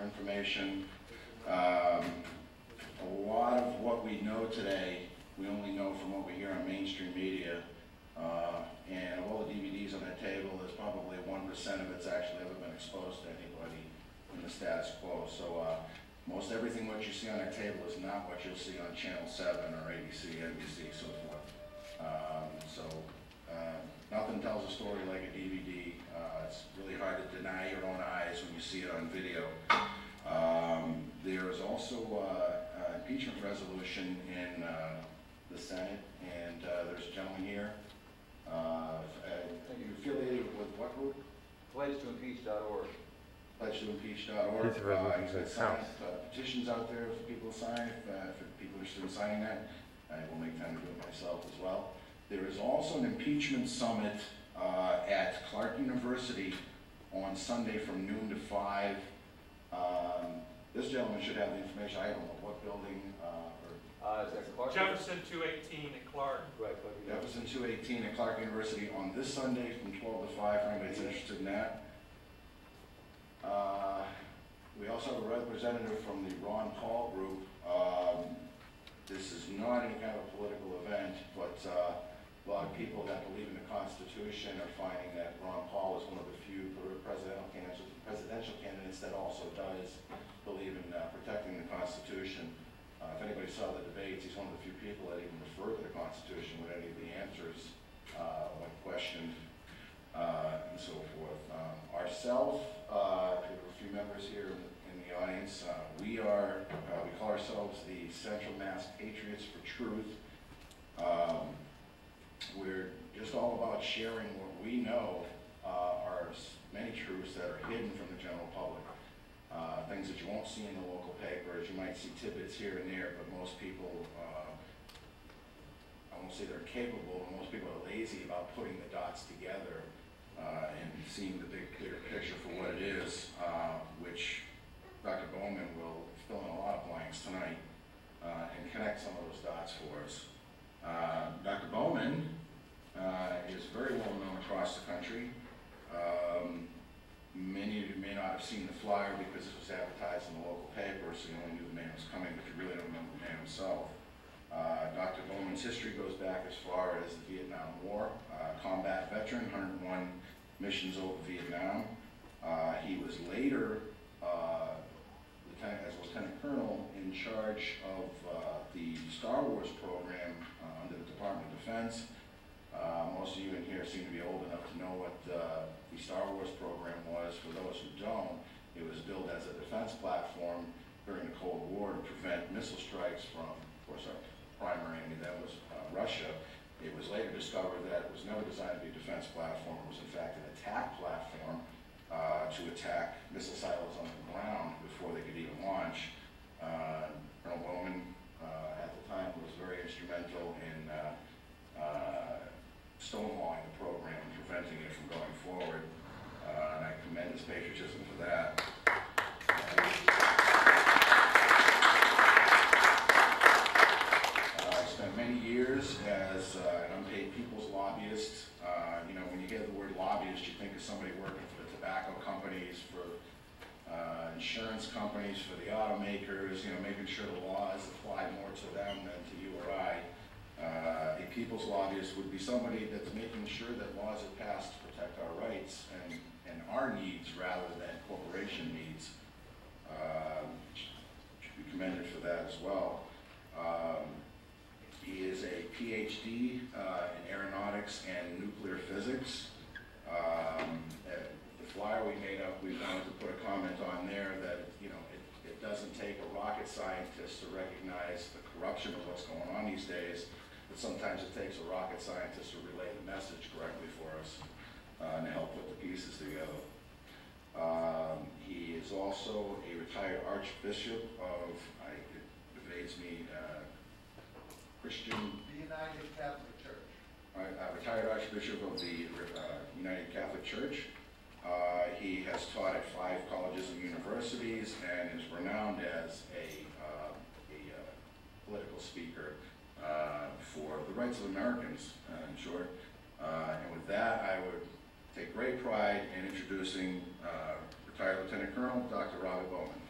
information. A lot of what we know today, we only know from what we hear on mainstream media. And of all the DVDs on that table, there's probably 1% of it's actually ever been exposed to anybody in the status quo. So most everything what you see on that table is not what you'll see on Channel 7 or ABC, NBC, so forth. Nothing tells a story like a DVD. It's really hard to deny your own eyes when you see it on video. There is also an impeachment resolution in the Senate, and there's a gentleman here. Are you affiliated with what group? PledgeToImpeach.org. PledgeToImpeach.org. He's got signed petitions out there for people to sign. For people interested in signing that, I will make time to do it myself as well. There is also an impeachment summit at Clark University on Sunday from noon to 5. This gentleman should have the information. I don't know what building. Is that Clark? Jefferson 218 at Clark. Right, Jefferson 218 at Clark University on this Sunday from 12 to 5 for anybody that's interested in that. We also have a representative from the Ron Paul group. This is not any kind of political event, but a lot of people that believe in the Constitution are finding that Ron Paul is one of the few presidential candidates that also does believe in protecting the Constitution. If anybody saw the debates, he's one of the few people that even refer to the Constitution with any of the answers when questioned and so forth. Ourselves, we have a few members here in the audience. We call ourselves the Central Mass Patriots for Truth. We're just all about sharing what we know are many truths that are hidden from the general public. Things that you won't see in the local papers. You might see tidbits here and there, but most people, I won't say they're capable, but most people are lazy about putting the dots together and seeing the big, clear picture for what it is, which Dr. Bowman will fill in a lot of blanks tonight and connect some of those dots for us. Dr. Bowman is very well known across the country. Many of you may not have seen the flyer because it was advertised in the local paper, so you only knew the man was coming, but you really don't know the man himself. Dr. Bowman's history goes back as far as the Vietnam War. Combat veteran, 101 missions over Vietnam. He was later as Lieutenant Colonel in charge of the Star Wars program under the Department of Defense. Most of you in here seem to be old enough to know what the Star Wars program was. For those who don't, it was built as a defense platform during the Cold War to prevent missile strikes from, of course, our primary enemy, that was Russia. It was later discovered that it was never designed to be a defense platform. It was, in fact, an attack platform to attack missile silos on the ground before they could even launch. Colonel Bowman, at the time, was very instrumental in stonewalling the program and preventing it from going forward, and I commend his patriotism for that. I spent many years as an unpaid people's lobbyist. You know, when you hear the word lobbyist, you think of somebody working for the tobacco companies, for insurance companies, for the automakers, you know, making sure the laws apply more to them than to you or I. A people's lobbyist would be somebody that's making sure that laws are passed to protect our rights and our needs rather than corporation needs. Should be commended for that as well. He is a PhD in aeronautics and nuclear physics. The flyer we made up, we wanted to put a comment on there that, you know, it doesn't take a rocket scientist to recognize the corruption of what's going on these days. But sometimes it takes a rocket scientist to relay the message correctly for us and help put the pieces together. He is also a retired Archbishop of, it evades me, Christian... The United Catholic Church. Retired Archbishop of the United Catholic Church. He has taught at 5 colleges and universities and is renowned as a political speaker for the rights of Americans, in short. And with that, I would take great pride in introducing retired Lieutenant Colonel Dr. Robert Bowman.